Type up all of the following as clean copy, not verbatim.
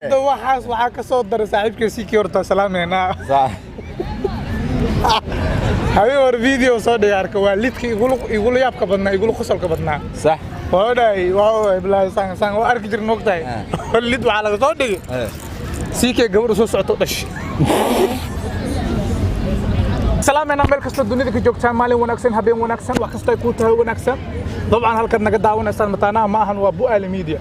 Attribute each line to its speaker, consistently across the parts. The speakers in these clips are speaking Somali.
Speaker 1: waxaas waxa ka soo daray saaxiibkiisii kii horta salaameena
Speaker 2: صح
Speaker 1: hayo video soo dhigaarka waa lidkii igula yaabka badnaa igula qosolka badnaa
Speaker 2: صح
Speaker 1: hooday waa bilaay san waa arki jirno ogtahay lid waxa laga soo dhigay siikay gabar soo socoto dhash salaamena meel kasta dunida ka joogtaan maalin wanaagsan habeen wanaagsan wax kasta ku tahay wanaagsan dabcan halkan naga daawanaysan mataanaha ma ahan waa Bu'aal Media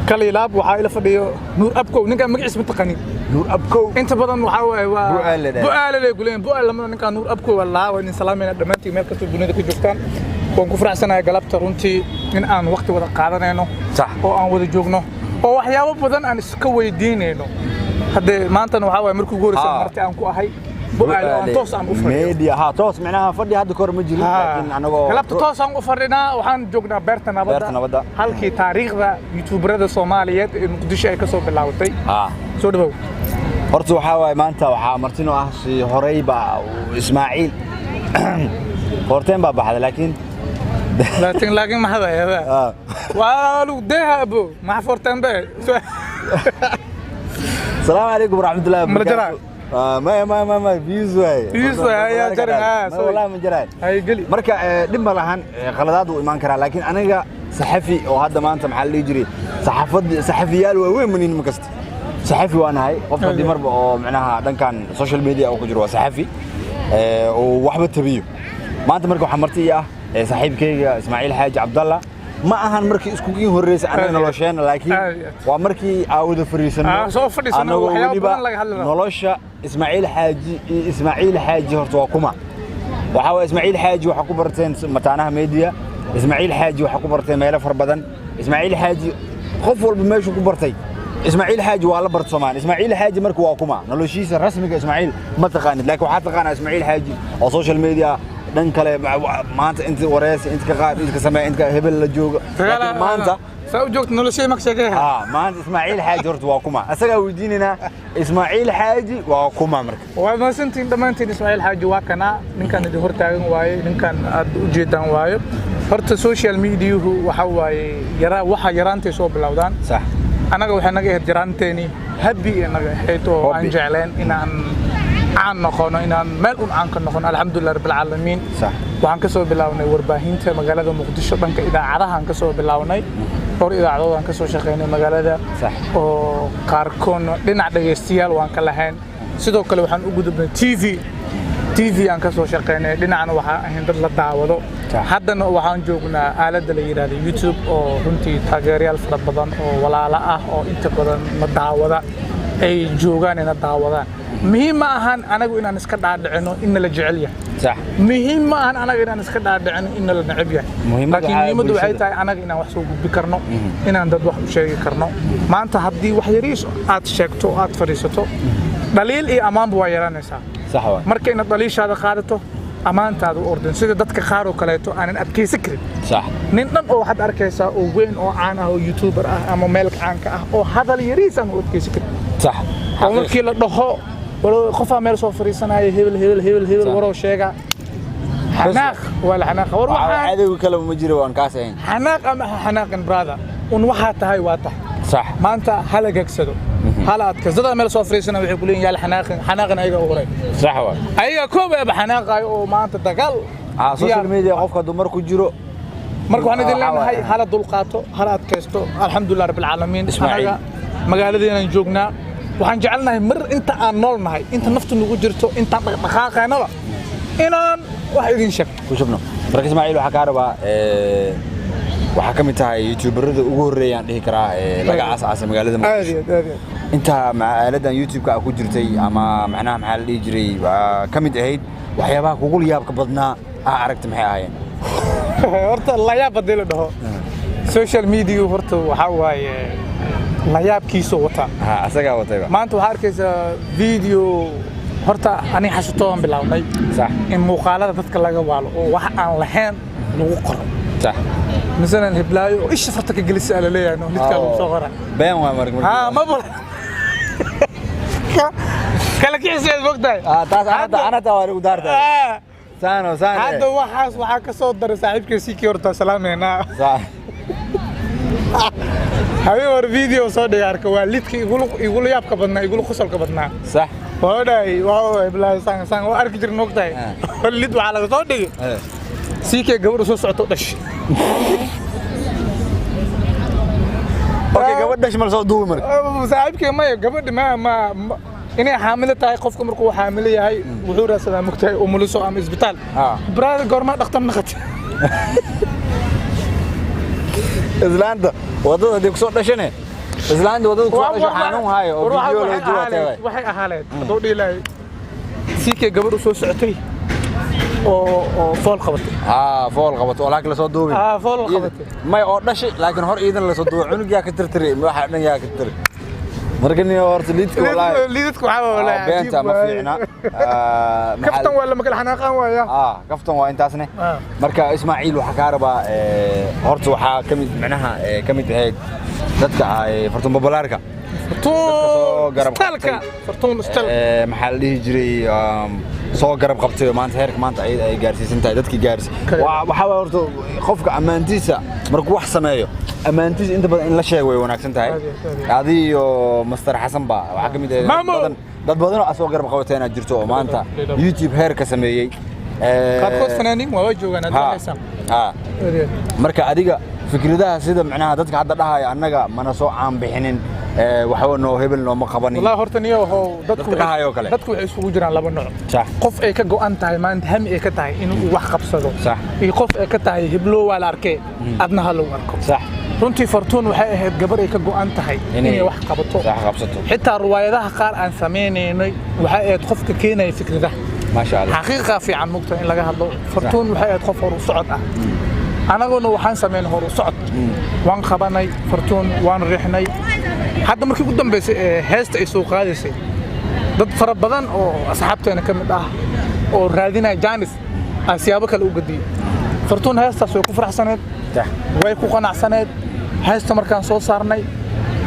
Speaker 1: kaliilaab waxa ila fadhiyo Nuur Abkow ninka magaciisa mataqani
Speaker 2: نور أبكو
Speaker 1: inta badan waxa way waa
Speaker 2: Bu'aal
Speaker 1: la guleen Bu'aal lama ninka Nuur Abkow wallahi waa in salaamena dhamaantii meel kasta dunida ka joogtaan waan ku faraxsanahay galabta runtii in aan waqti wada qaadanayno
Speaker 2: صح
Speaker 1: oo aan wada joogno oo waxyaabo badan aan iska weydiinayno hadee maanta waxa way markuu gooraysan martii aan ku ahay Bu'aal aan toos aan u fadhiyo
Speaker 2: ميديا ها توس معناها فدي هذا كور مجري لكن أنا
Speaker 1: galabta toos aan u fadhinaa waxaan joognaa beerta nabadda halkii taariikhda youtuberada Soomaaliyeed ee Muqdisho ay ka soo bilaawtay soo dhawow
Speaker 2: horta waxa way maanta waxa martino ah si horeyba Ismaaciil horteen baa baxday laakiin
Speaker 1: ma hada yada waa lu deehabo ma forteen baa
Speaker 2: السلام عليكم ورحمة الله وبركاته ما فيوز
Speaker 1: يا جرنا
Speaker 2: والله من جران
Speaker 1: هاي قلي
Speaker 2: marka dhib ma lahan khaladaad uu iman kara laakiin aniga saxafi oo hadda maanta maxaa la jiri saxafiyaal waaweyn manin ma kasta saxafi waan ahay qofka dimarba oo macnaha dhankan social media oo ku jiro waa saxafi oo waxba tabiyo maanta marka waxa marti ah saaxiibkayga Ismaaciil Xaaji Cabdalla ما أهان مركي إسكوكي هوريس أنا نلاشين لكن ومركي عاود فريسنا أنا وليبا نلاشة إسماعيل حاجي هرتواكما وحاول إسماعيل حاجي وحكو برتين متعناها ميديا إسماعيل حاجي وحكو برتين ميلا فربدن إسماعيل حاجي خفوا بماشي كبرتي إسماعيل حاجي ولا برت سمان إسماعيل حاجي مركو واكما نلاشيس الرسمي إسماعيل ما تقاند لكن حتى قانا إسماعيل حاجي أو سوشيال ميديا دن كله ما أنت ورئيس أنت كقائد أنت كسماء أنت كهبل الجوج ما أنت
Speaker 1: سو جوجت نقول شيء مكسجها
Speaker 2: ما أنت إسماعيل حاجي ورت واقوما أسرع وديننا إسماعيل حاجي واقوما مرك
Speaker 1: وما سنتين دم أنت إسماعيل حاجي واقنا من كان الجهور تاعين واي من كان جدا واي فرت السوشيال ميديا هو وحواي يرى وح يرانتي صوب الأودان
Speaker 2: صح
Speaker 1: أنا وحنا جه جرانتني هبي أنا حيتو أنجعلين إن عن نخونا إن ملء عن كنخونا الحمد لله رب العالمين
Speaker 2: صح
Speaker 1: وعن كسر بلاوني ورباهين مقالة مقدسة بنك إذا عرها عن كسر بلاوني أو إذا عرضوا عن كسر شقينا مقالة
Speaker 2: صح
Speaker 1: وكاركون لنا عدد يستيال وعن كلهن سيدو كله وحن وجود بن تي في عن كسر شقينا لنا عن وحنا هندر للدعوة حتى وحنا جوجنا آلة دليل على يوتيوب أو هنتي تاجريال فربضان أو ولا لا أو إنت بدن مدعوة أي جوجان إن الدعوة مهم أهان أنا أقول إن نسكت عدعنو إن الجعلية
Speaker 2: صح
Speaker 1: مهم أهان أنا أقول إن نسكت عدعنو إن النعبية لكن مهم دوعيت أنا إن وحسوق بكرنو إن عند واحد شيء كرنو ما أنت هدي وحيريش أتشكتو أتفريستو دليل إيه أمام بوايران نسا
Speaker 2: صح
Speaker 1: مركي إن الدليل هذا خارته أمان تادو أردن سيد دتك خارو كلايتو أنا أبكي سكري
Speaker 2: صح
Speaker 1: ننن أو حد أركيسا أو وين أو عنا أو يوتيوبر أما ملك عنك أو هذا اللي يريس أنا أبكي سكري
Speaker 2: صح
Speaker 1: أو مركي للضحى ولو خفا ميل سو فريسنا هبل ورو شيغا حناق ولا حناق وروح
Speaker 2: عادي كلام مجري وان كاسين
Speaker 1: حناق أم حناق براذا ون waxaa tahay waa tax
Speaker 2: صح
Speaker 1: maanta hala gagsado hala adkasada meel soo fariisana waxay kuleeyeen yaal xanaaqan ayaga ugu reey
Speaker 2: صح waa
Speaker 1: ayaga koob ee xanaaqay oo maanta dagaal
Speaker 2: social media qofka dumar ku jiro
Speaker 1: marka waxaan idin leenahay hala dulqaato hala adkaysto alxamdulillah rabbil alamin anaga magaaladeena joognaa waxaan jecelnahay mar inta aan noolnahay inta naftu nagu jirto inta dhaqaaqaynaba inaan wax idin sheeg
Speaker 2: ku shubno marka Ismaaciil waxa ka rabaa waxa kamid tahay youtuberada ugu horeeyaan dhihi karaa laga aasaasay magaalada Muqdisho inta macaaladan YouTube-ka ku jirtay ama macnaha maxaa la dhigi jiray kamid ahayd waxyaabaha kugu yaabka badnaa aragtay maxay ahaayeen
Speaker 1: horta la yaab badii la dhaho social media horta waxa waaye la yaabkiisu wata
Speaker 2: asaga watayba
Speaker 1: maanta waxa arkaysa video horta ani xasuusto aan bilawnay
Speaker 2: صح
Speaker 1: in muuqaalada dadka laga waalo oo wax aan lahayn lagu qoro
Speaker 2: صح
Speaker 1: مثلا هبلايو ايش فرتك جلس على ليه انه نتكلم صغرا
Speaker 2: بين وامرك
Speaker 1: ما بقول كلك يحسن وقتها
Speaker 2: تاس انا تاوري ودارتها سانو
Speaker 1: هذا waxaas waxa ka soo daray saaxiibkiisii kii horta salaameena
Speaker 2: صح
Speaker 1: هاي ور فيديو صادق أرك والدك يقول يابك بدنا يقول خسر كبدنا
Speaker 2: صح
Speaker 1: هذا واو بلا سان وأرك جر نقطة والد وعلى صادق سيك قبل رسول صعود دش
Speaker 2: اوكي gabadhash mal soo duubi marka
Speaker 1: saaxiibkay ma gabadh ma inay xaamilo tahay qofka markuu xaamilo yahay wuxuu raadsadaa mugtahay umuliso ama isbitaal brother goorma dhaqtar naqat
Speaker 2: islaanta wadada hadii ku soo dhashane islaanta wadada ku dhasho xanuun haayo oo video loo duubtay
Speaker 1: waxay ahaaleed haduu dhilay siikay gabadh soo socotay oo fool qabatay
Speaker 2: fool qabato oo laakiin la soo duubin
Speaker 1: fool qabatay
Speaker 2: may oo dhashay laakiin hor iidan la soo duubay cunugiga ka tirtiray waxa dhan yaa ka tirtiray markani horta liidku
Speaker 1: waxa walaay
Speaker 2: beenta ma fiicna
Speaker 1: kaftan wala ma kala xanaaqan waaya
Speaker 2: kaftan waa intaasne marka Ismaaciil waxa ka rabaa horta waxa kamid macnaha kamid ahayd dadka ay fartuun babalaarka
Speaker 1: fartuun istal
Speaker 2: maxaa la dhihi jiray soo garab qabtay maanta heerka maanta ay gaarsiisan tahay dadkii gaarsi waxa horta qofka amaantiisa markuu wax sameeyo amaantiisa inta badan in la sheego way wanaagsan tahay adiyo Master Xasan ba waxa kamid ah dad badan oo soo garab qabateena jirto oo maanta YouTube heerka sameeyay
Speaker 1: qaabkood fanaaniin waa joogan adaysan
Speaker 2: marka adiga fikradaha sida macnaha dadka hadda dhahay annaga mana soo caan bixinin waxa noo hebel noo ma qabanin
Speaker 1: wallahi horta niyo dadku waxay isugu jiraan laba nooc qof ay ka go'an tahay maanta hami ay ka tahay inuu wax qabsado iyo qof ay ka tahay heblo wala arkay adna hal uu arko runtii fartuun waxay ahayd gabar ay ka go'an tahay inay wax qabto xitaa riwaayadaha qaar aan sameeynay waxay ahayd qofka keenay fikradaha
Speaker 2: ma sha Allah
Speaker 1: xaqiiqa fiican mugta in laga hadlo fartuun waxay ahayd qof hor u socod ah anaguna waxaan sameeynay hor u socod waan qabanay fartuun waan riixnay hadda markii ugu dambeysay heesta ay soo qaadaysay dad fara badan oo asxaabteena kamid ah oo raadinay Janis asiyaabo kale u gadiyay fartuun heestaas way ku faraxsaneed way ku qanacsaneed heesta markaan soo saarnay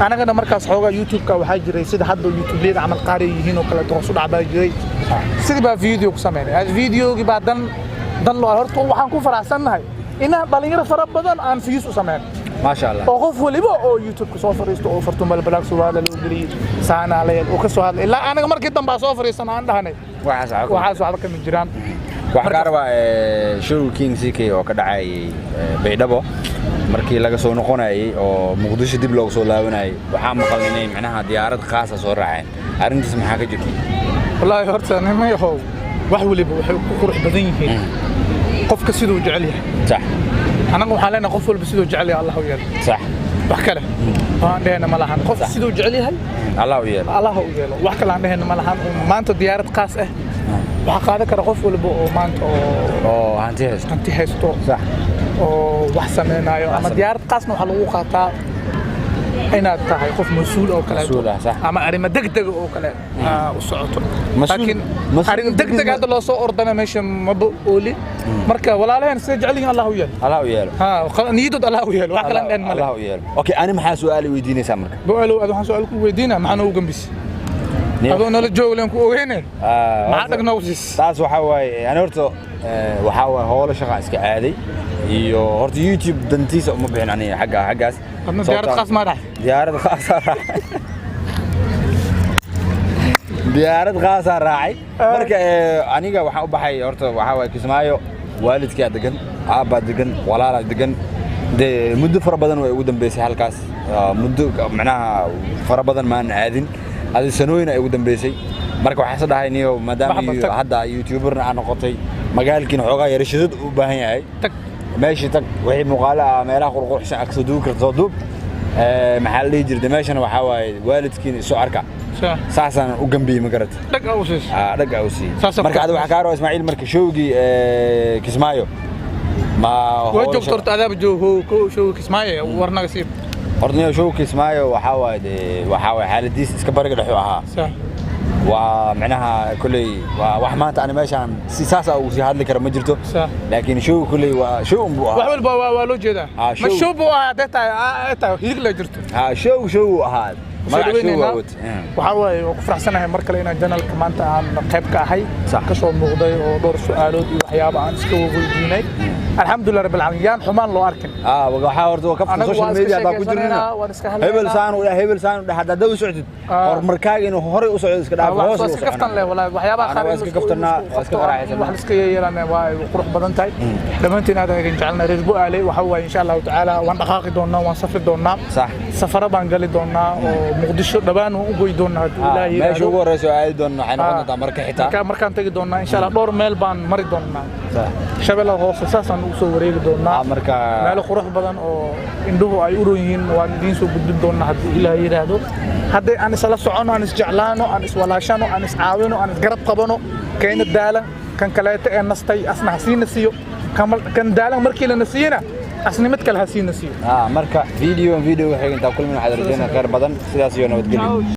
Speaker 1: anagana markaas xoogaa YouTube-ka waxa jiray sida hadda YouTube-leeda amal qaari yihiin oo kale toos u dhacbaa jiray sidii baa video ku sameeyay video-gi baa dan loo horto waxaan ku faraxsanahay inaan dhalinyaro fara badan aan fiis u sameeyay
Speaker 2: ما شاء الله
Speaker 1: وقف وليبا أو يوتيوب كسوفر يستو أو فرتون بالبلاك سوالة لوجري سانا عليه وكسو هذا إلا أنا مرة كده بسوفر يستنا عندها هني وحاس على كم جيران
Speaker 2: وحكاربا شو كينج سيكي أو كدعاي بيدبو markii laga soo noqonay oo Muqdisho dib loogu soo laabanay waxa maqalnay macnaha diyaarad khaas ah soo raaceen arintaas maxaa ka jirtay
Speaker 1: wallahi horta ma yahow wax waliba waxay ku qurux badan yihiin qofka sidoo jecel yahay
Speaker 2: صح
Speaker 1: أنا أقول حالنا قفل بسيدو جعلي الله وياه
Speaker 2: صح
Speaker 1: وحكله عندنا ملحن قف سيدو جعلي هاي
Speaker 2: الله وياه
Speaker 1: الله وياه وحكله عندنا ملحن ما أنت ديارة قاس وحقادة كره قفل بو ما أنت أنت هستو
Speaker 2: صح
Speaker 1: وحسن هنا أما ديارة قاس نحلو قطع أنا تاعي قف مسؤول أو كلام
Speaker 2: مسؤول صح
Speaker 1: أما أريم دق أو كلام وصعته لكن أريم دق هذا الله صو أردنا ماشي ما بقولي مركا ولا لا نسجع لي الله وياه
Speaker 2: الله وياه
Speaker 1: نيدود الله وياه وعقلا أن
Speaker 2: الله وياه أوكي أنا محا سؤالي ويديني سامرك
Speaker 1: بقولوا هذا سؤالكم ويدينا معنا وجنبس هذا أنا الجو اللي نكون هنا ما عندك نوسيس
Speaker 2: تاس وحواي أنا ورتو وحواي هو لا شغال إسك عادي iyo horta YouTube dantiisa uma bixin aniga xagaas
Speaker 1: diyaarad khaas ma dhax
Speaker 2: diyaarad khaas raacay marka aniga waxa u baxay horta waxa way Kismaayo waalidkii degan aaba degan walaala degan de muddo fara badan way ugu dambeysay halkaas muddo macnaha fara badan ma aan aadin hadi sanooyin ay ugu dambeysay marka waxa sadhahay niyo maadaama hadda YouTuber-na aan noqotay magaalkiina xoogaa yarashadad u baahan yahay ماشي تك وحي مقالة ميلها قرقور حسن أكسدوك رتصدوك محل لي جرد ماشي أنا وحواي والدكين سو أركع ساسا وجنبي مقرت
Speaker 1: دق أوسيس
Speaker 2: دق أوسي مركز هذا وحكارو إسماعيل مركز شوقي كسمايو ما
Speaker 1: وجه دكتور عذاب جو هو شو كسمايو ورنا قصير
Speaker 2: أردني شو كسمايو وحواي حالة ديس إسكبرق لحوها
Speaker 1: صح
Speaker 2: ومعناها كلي وحمات أنا ماشان سياسة أو زي هذا اللي كرم مجرته لكن شو كلي وشو أمبوها
Speaker 1: وحول بوا لو جدا مش شو بوا ده تا يغلى جرته
Speaker 2: شو هذا
Speaker 1: waxaa waaye oo ku faraxsanahay mar kale inaan janalka maanta aan qayb ka ahay ka soo muuqday oo dhowr su'aalood iyo waxyaabo aan iska weydiinay alxamdulilah rabbil caalamiin yaan xumaan loo arkin
Speaker 2: waxaa horta waa kabta social media haddaa ku jirnina hebel saan u dhaha haddaa u socdid horumarkaaga inuu horey u socdo iska dhaaf hoos
Speaker 1: iska kaftan leh walaa waxyaabaha qaar
Speaker 2: iska kaftanaa iska qaraaxaysan
Speaker 1: wax iska yeelanaa waa qurux badan tahay dhamaantiin aad ayaan jecelnahay reer Bu'aale waxa waaye insha Allah taala waan dhaqaaqi doonaa waan safri doonaa safara baan gali doonaa oo Muqdisho dhabaan u goy doonaa Ilaahay
Speaker 2: meesha ugu horeyso aadi doonaa waxay noqon doontaa marka xitaa
Speaker 1: markaan tagi doonaa insha Allah dhowr meel baan mari doonaa shabeellaha hoose saasaan ugu soo wareegi doonaa
Speaker 2: marka
Speaker 1: meel qurux badan oo indhuhu ay u roon yihiin waan idiin soo gudbin doonaa haddii Ilaahay yiraahdo haddii aan isla socono aan isjeclaano aan iswalaashano aan iscaawino aan isgarab qabano kayna daalan kan kaleeta ee nastay asna hasiina siiyo kan daalan markii la nasiyana asna mid kale hasiina siiyo
Speaker 2: marka video waxay inta kulmin waxaad rajaynaa khayr badan sidaas iyo nabadgelyo